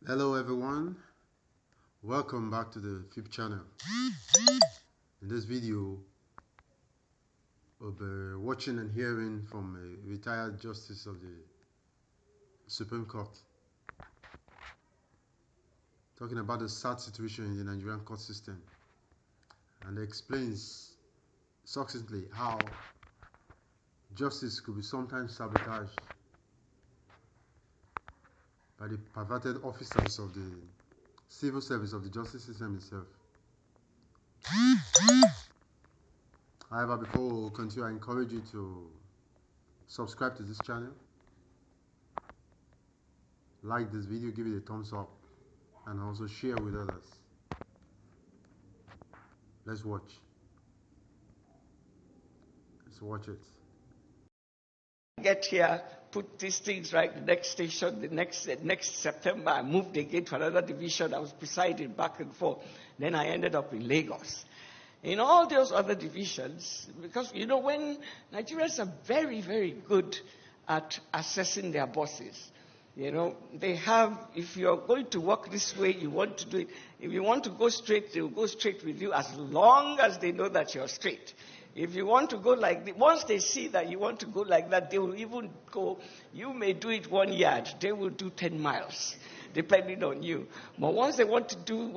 Hello everyone, welcome back to the FIP channel. In this video, we'll be watching and hearing from a retired Justice of the Supreme Court, talking about the sad situation in the Nigerian court system, and explains succinctly how justice could be sometimes sabotaged by the perverted officers of the civil service of the justice system itself. However, before we continue, I encourage you to subscribe to this channel, like this video, give it a thumbs up, and also share with others. Let's watch it. Get here, put these things right, the next station, the next September, I moved again to another division. I was presiding back and forth. Then I ended up in Lagos. In all those other divisions, because, when Nigerians are very, very good at assessing their bosses. They have, if you're going to work this way, you want to do it. If you want to go straight, they will go straight with you as long as they know that you're straight. If you want to go like this, once they see that you want to go like that, they will even go, you may do it 1 yard, they will do 10 miles, depending on you. But once they want to do,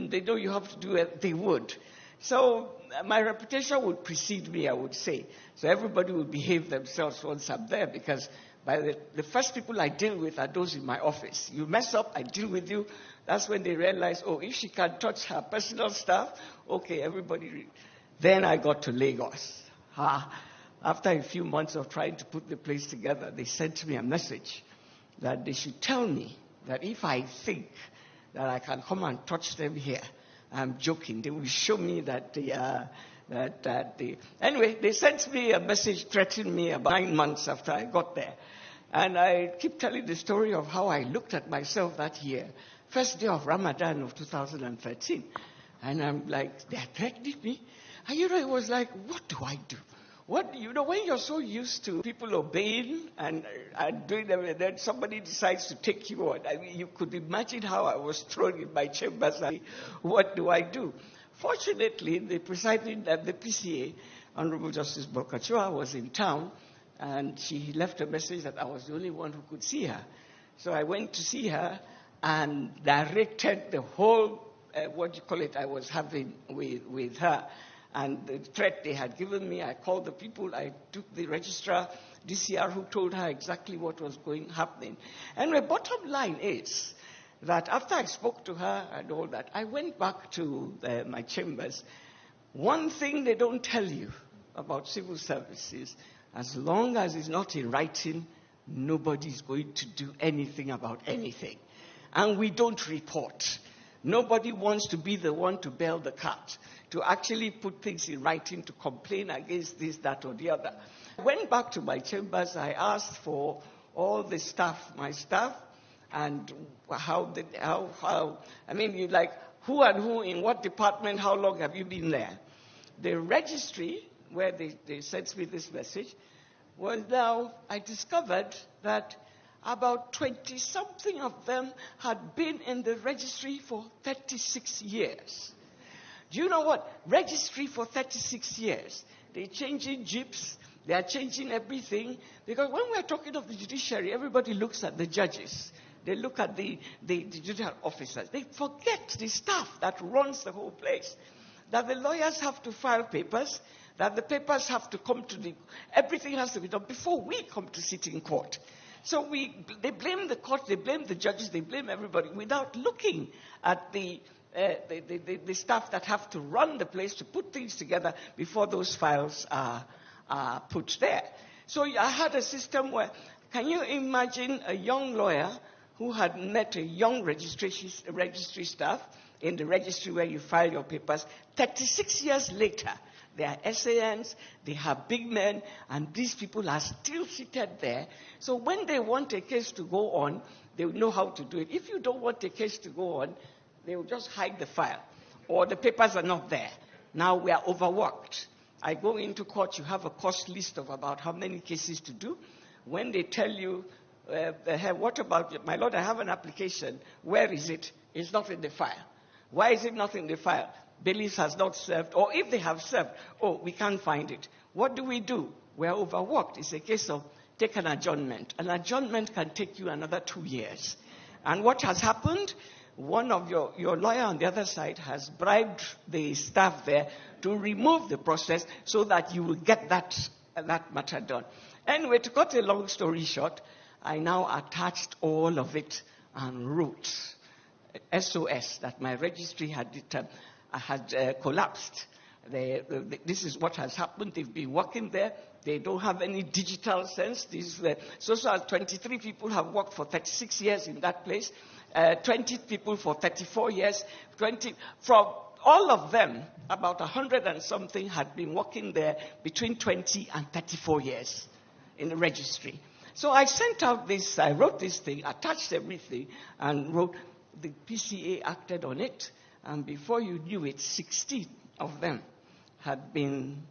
they know you have to do it, they would. So my reputation would precede me, I would say. So everybody will behave themselves once I'm there, because by the first people I deal with are those in my office. You mess up, I deal with you. That's when they realize, oh, if she can touch her personal stuff, okay, everybody. Then I got to Lagos. After a few months of trying to put the place together, they sent me a message that they should tell me that if I think that I can come and touch them here, I'm joking. They will show me that Anyway, they sent me a message threatening me about 9 months after I got there. And I keep telling the story of how I looked at myself that year, first day of Ramadan of 2013. And I'm like, they're threatening me. And it was like, what do I do? When you're so used to people obeying and doing them, and then somebody decides to take you on. I mean, you could imagine how I was thrown in my chambers. What do I do? Fortunately, the presiding at the PCA, Honorable Justice Bolkachua, was in town, and she left a message that I was the only one who could see her. So I went to see her and directed the whole, I was having with her. And the threat they had given me, I called the people, I took the registrar, DCR, who told her exactly what was happening. And the bottom line is that after I spoke to her and all that, I went back to my chambers. One thing they don't tell you about civil services, as long as it's not in writing, nobody's going to do anything about anything. And we don't report. Nobody wants to be the one to bail the cat, to actually put things in writing, to complain against this, that, or the other. I went back to my chambers. I asked for all the staff, my staff, and who and who, in what department, how long have you been there? The registry, where they sent me this message, I discovered that about 20-something of them had been in the registry for 36 years. Do you know what? Registry for 36 years. They're changing jeeps. They are changing everything. Because when we're talking of the judiciary, everybody looks at the judges. They look at the judicial officers. They forget the staff that runs the whole place. That the lawyers have to file papers, that the papers have to come to everything has to be done before we come to sit in court. So they blame the court, they blame the judges, they blame everybody without looking at the staff that have to run the place to put things together before those files are put there. So I had a system where, can you imagine a young lawyer who had met a young registry staff in the registry where you file your papers, 36 years later, they are SANs, they have big men, and these people are still seated there. So when they want a case to go on, they will know how to do it. If you don't want a case to go on, they will just hide the file, or the papers are not there. Now we are overworked. I go into court, you have a cost list of about how many cases to do. When they tell you What about, my Lord, I have an application. Where is it? It's not in the file. Why is it not in the file? Bailiffs has not served, or if they have served, oh, we can't find it. What do? We're overworked. It's a case of take an adjournment. An adjournment can take you another 2 years. And what has happened? One of your lawyer on the other side has bribed the staff there to remove the process so that you will get that matter done. Anyway, to cut a long story short, I now attached all of it and wrote SOS that my registry had collapsed. This is what has happened. They've been working there. They don't have any digital sense. So 23 people have worked for 36 years in that place. 20 people for 34 years. From all of them, about 100 and something had been working there between 20 and 34 years in the registry. So I sent out this, I wrote this thing, attached everything, and wrote, the PCA acted on it, and before you knew it, 16 of them had been,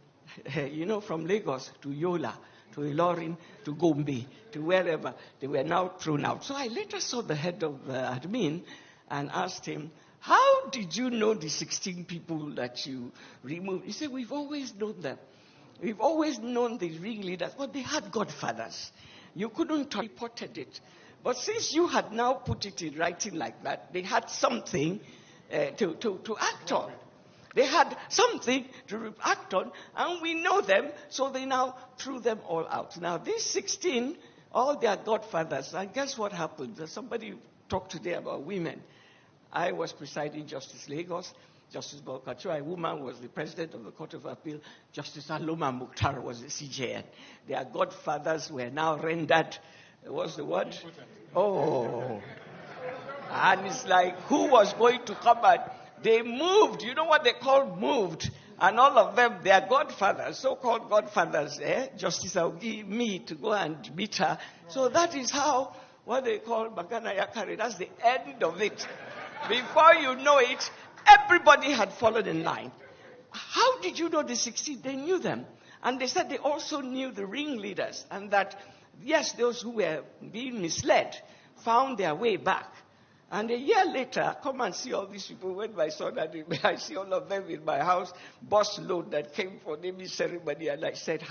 from Lagos to Yola, to Ilorin, to Gombe, to wherever. They were now thrown out. So I later saw the head of admin and asked him, how did you know the 16 people that you removed? He said, we've always known them. We've always known the ringleaders, but they had godfathers. You couldn't have reported it. But since you had now put it in writing like that, they had something to act on. They had something to act on, and we know them, so they now threw them all out. Now, these 16, all their godfathers, and guess what happened? Somebody talked today about women. I was presiding Justice Lagos. Justice Bolkacho, a woman, was the president of the Court of Appeal. Justice Aloma Mukhtar was the CJN. Their godfathers were now rendered, what's the word? Oh. And it's like, who was going to come and they moved, you know what they call moved, and all of them, their godfathers, so-called godfathers, Justice Augie, me, to go and meet her. So that is how, what they call Magana Yakari, that's the end of it. Before you know it, everybody had fallen in line. How did you know the 16? They knew them. And they said they also knew the ringleaders, and that, yes, those who were being misled found their way back. And a year later, come and see all these people. When my son had him, I see all of them in my house, bus load that came for naming ceremony, and I said,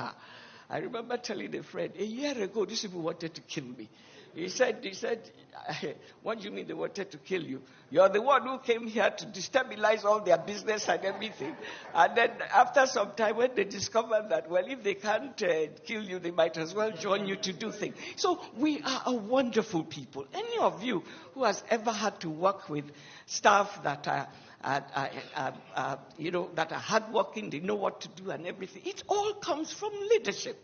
I remember telling a friend, a year ago, these people wanted to kill me. He said, what do you mean they wanted to kill you? You're the one who came here to destabilize all their business and everything. And then after some time, when they discovered that, well, if they can't kill you, they might as well join you to do things. So we are a wonderful people. Any of you who has ever had to work with staff that are that are hardworking, they know what to do and everything, it all comes from leadership.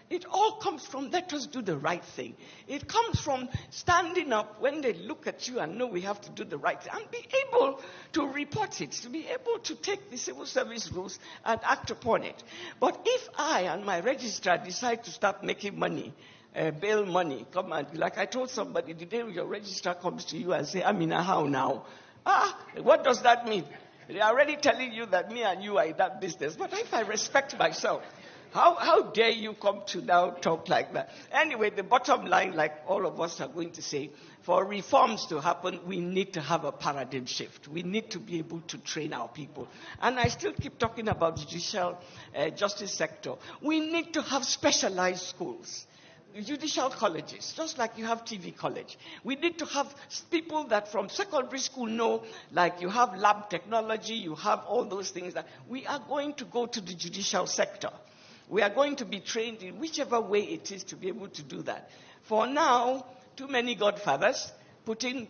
It all comes from let us do the right thing. It comes from standing up when they look at you and know we have to do the right thing and be able to report it, to be able to take the civil service rules and act upon it. But if I and my registrar decide to start making money, bail money, come and, like I told somebody, the day your registrar comes to you and say, Amina, how now? What does that mean? They are already telling you that me and you are in that business. But if I respect myself, how dare you come to now talk like that? Anyway, the bottom line, like all of us are going to say, for reforms to happen, we need to have a paradigm shift. We need to be able to train our people. And I still keep talking about the judicial justice sector. We need to have specialized schools. Judicial colleges, just like you have TV college. We need to have people that from secondary school know, like you have lab technology, you have all those things that we are going to go to the judicial sector. We are going to be trained in whichever way it is to be able to do that. For now, too many godfathers putting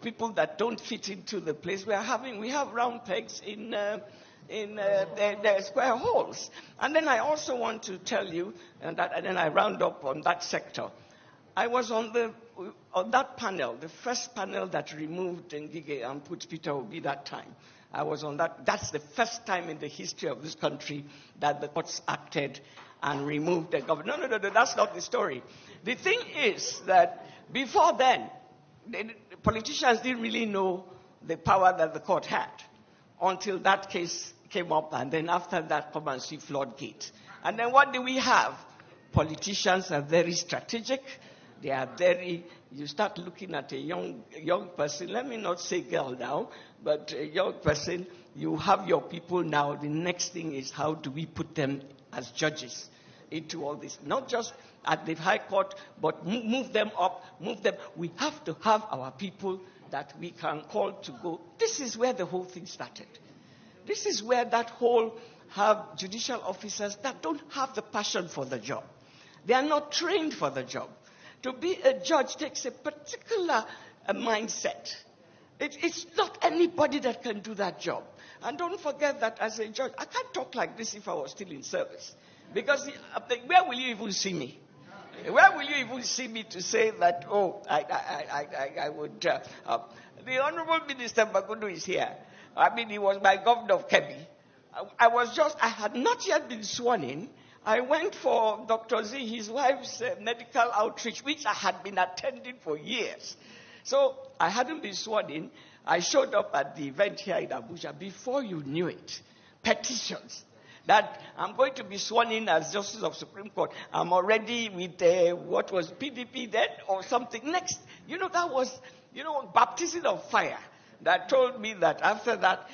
people that don't fit into the place we have round pegs in their square holes. And then I also want to tell you, and then I round up on that sector. I was on that panel, the first panel that removed Ngige and put Peter Obi that time. I was on that. That's the first time in the history of this country that the courts acted and removed the governor. No, that's not the story. The thing is that before then, the politicians didn't really know the power that the court had until that case came up, and then after that, come and see floodgate. And then what do we have? Politicians are very strategic. They are very, you start looking at a young person, let me not say girl now, but a young person, you have your people now. The next thing is, how do we put them as judges into all this? Not just at the High Court, but move them up, move them. We have to have our people that we can call to go. This is where the whole thing started. This is where that whole have judicial officers that don't have the passion for the job. They are not trained for the job. To be a judge takes a particular mindset. It's not anybody that can do that job. And don't forget that as a judge, I can't talk like this if I was still in service. Because where will you even see me? Where will you even see me to say that, oh, I would... the Honorable Minister Bagudu is here. I mean, he was my governor of Kebbi. I had not yet been sworn in. I went for Dr. Z, his wife's medical outreach, which I had been attending for years. So I hadn't been sworn in. I showed up at the event here in Abuja. Before you knew it, petitions that I'm going to be sworn in as Justice of Supreme Court. I'm already with what was PDP then or something. Next, that was, baptism of fire that told me that after that,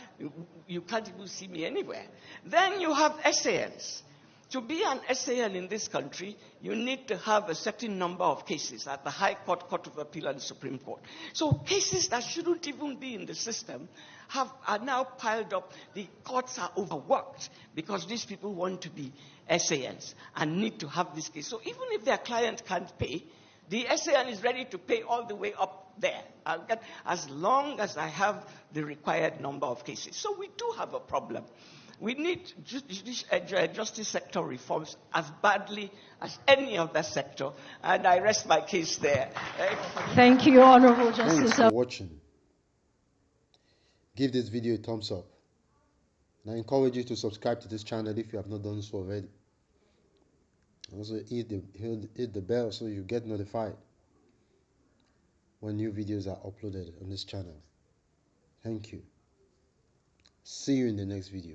you can't even see me anywhere. Then you have SANs. To be an SAN in this country, you need to have a certain number of cases at the High Court, Court of Appeal, and Supreme Court. So cases that shouldn't even be in the system are now piled up. The courts are overworked because these people want to be SANs and need to have this case. So even if their client can't pay, the SAN is ready to pay all the way up there. I'll get as long as I have the required number of cases. So we do have a problem. We need justice sector reforms as badly as any other sector, and I rest my case there. Thank you, Honorable Justice. Thanks for watching. Give this video a thumbs up, and I encourage you to subscribe to this channel if you have not done so already. Also hit the bell so you get notified when new videos are uploaded on this channel. Thank you. See you in the next video.